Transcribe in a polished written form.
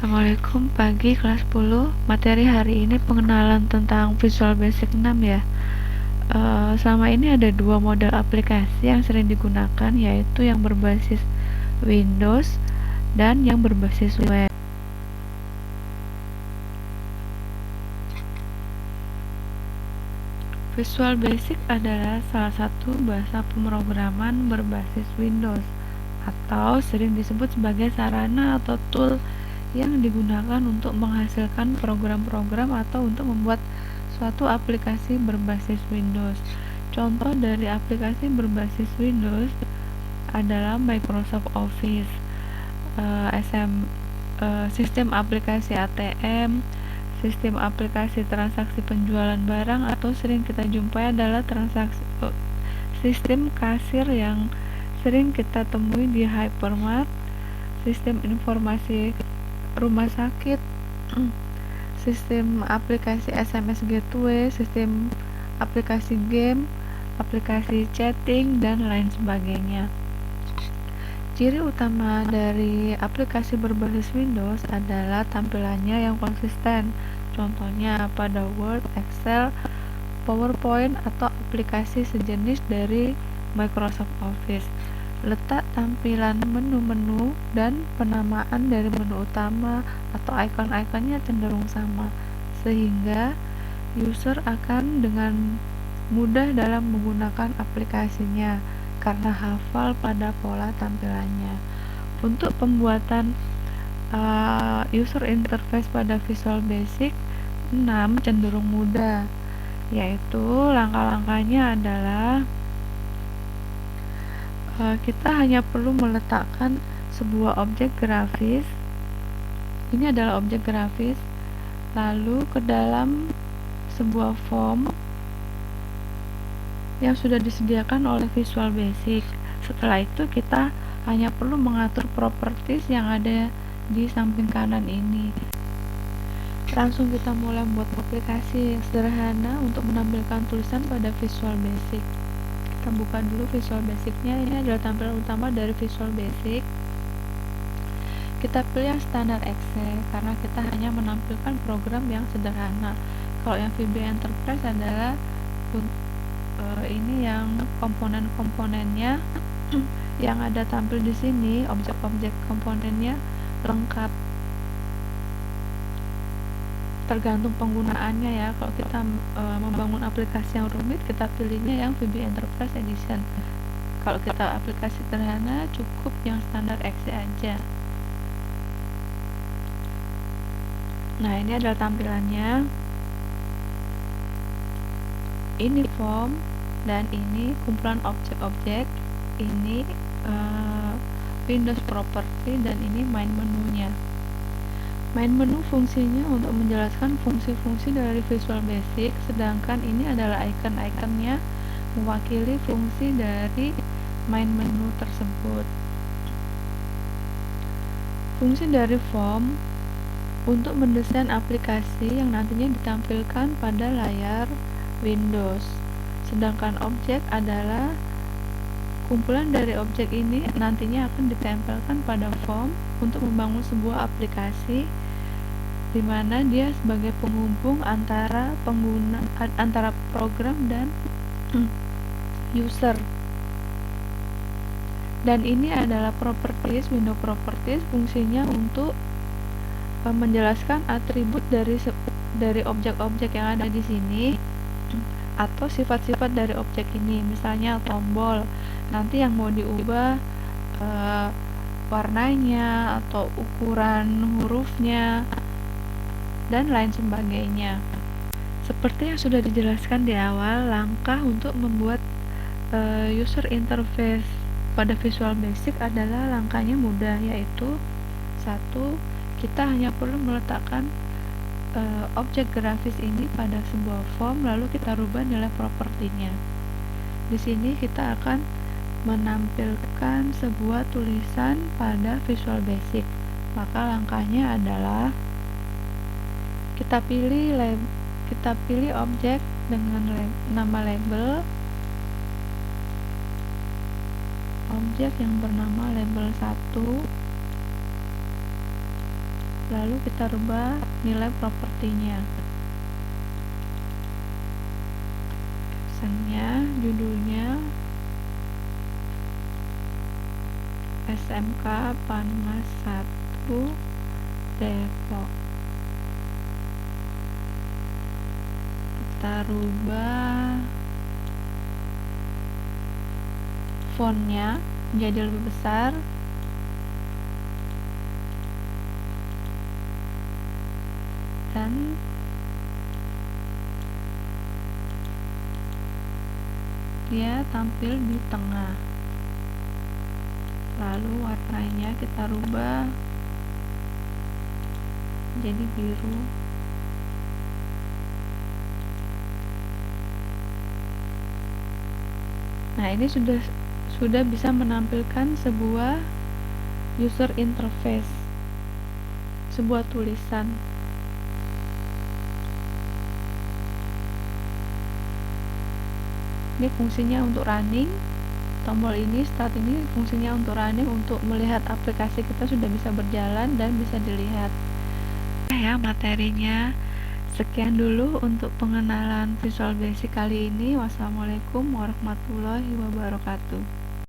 Assalamualaikum, pagi kelas 10. Materi hari ini pengenalan tentang Visual Basic 6 ya. Selama ini ada dua model aplikasi yang sering digunakan, yaitu yang berbasis Windows dan yang berbasis web. Visual Basic adalah salah satu bahasa pemrograman berbasis Windows atau sering disebut sebagai sarana atau tool yang digunakan untuk menghasilkan program-program atau untuk membuat suatu aplikasi berbasis Windows. Contoh dari aplikasi berbasis Windows adalah Microsoft Office, sistem aplikasi ATM, sistem aplikasi transaksi penjualan barang, atau sering kita jumpai adalah sistem kasir yang sering kita temui di hypermart, sistem informasi rumah sakit, sistem aplikasi SMS gateway, sistem aplikasi game, aplikasi chatting, dan lain sebagainya. Ciri utama dari aplikasi berbasis Windows adalah tampilannya yang konsisten. Contohnya pada Word, Excel, PowerPoint, atau aplikasi sejenis dari Microsoft Office. Letak tampilan menu-menu dan penamaan dari menu utama atau icon-iconnya cenderung sama, sehingga user akan dengan mudah dalam menggunakan aplikasinya karena hafal pada pola tampilannya. Untuk pembuatan user interface pada Visual Basic 6 cenderung mudah, yaitu langkah-langkahnya adalah kita hanya perlu meletakkan sebuah objek grafis. Ini adalah objek grafis, lalu ke dalam sebuah form yang sudah disediakan oleh Visual Basic. Setelah itu kita hanya perlu mengatur properties yang ada di samping kanan ini. Langsung kita mulai membuat aplikasi yang sederhana untuk menampilkan tulisan pada Visual Basic. Kita buka dulu Visual Basic-nya. Ini adalah tampilan utama dari Visual Basic. Kita pilih yang standar Excel karena kita hanya menampilkan program yang sederhana. Kalau yang VB Enterprise adalah ini yang komponen-komponennya yang ada tampil di sini, objek-objek komponennya lengkap. Tergantung penggunaannya ya. Kalau kita membangun aplikasi yang rumit, kita pilihnya yang VB Enterprise Edition. Kalau kita aplikasi sederhana, cukup yang standar Excel aja. Nah, ini adalah tampilannya. Ini form dan ini kumpulan objek-objek. Ini Windows property dan ini main menunya. Main menu fungsinya untuk menjelaskan fungsi-fungsi dari Visual Basic, sedangkan ini adalah icon-iconnya mewakili fungsi dari main menu tersebut. Fungsi dari form untuk mendesain aplikasi yang nantinya ditampilkan pada layar Windows, sedangkan objek adalah kumpulan dari objek ini nantinya akan ditempelkan pada form untuk membangun sebuah aplikasi di mana dia sebagai penghubung antara pengguna, antara program dan user. Dan ini adalah properties, window properties, fungsinya untuk menjelaskan atribut dari objek-objek yang ada di sini atau sifat-sifat dari objek ini. Misalnya tombol, nanti yang mau diubah warnanya atau ukuran hurufnya dan lain sebagainya. Seperti yang sudah dijelaskan di awal, langkah untuk membuat user interface pada Visual Basic adalah langkahnya mudah, yaitu 1. Kita hanya perlu meletakkan objek grafis ini pada sebuah form, lalu kita rubah nilai propertinya. Di sini kita akan menampilkan sebuah tulisan pada Visual Basic. Maka langkahnya adalah kita pilih objek dengan nama label, objek yang bernama label 1, lalu kita rubah nilai propertinya, captionnya, judulnya SMK Panmas 1 Depok. Kita rubah fontnya menjadi lebih besar, dan dia tampil di tengah. Lalu warnanya kita rubah jadi biru. Nah, ini sudah bisa menampilkan sebuah user interface, sebuah tulisan. Ini fungsinya untuk running. Tombol ini, start ini fungsinya untuk running, untuk melihat aplikasi kita sudah bisa berjalan dan bisa dilihat. Ya, materinya sekian dulu untuk pengenalan Visual Basic kali ini. Wassalamualaikum warahmatullahi wabarakatuh.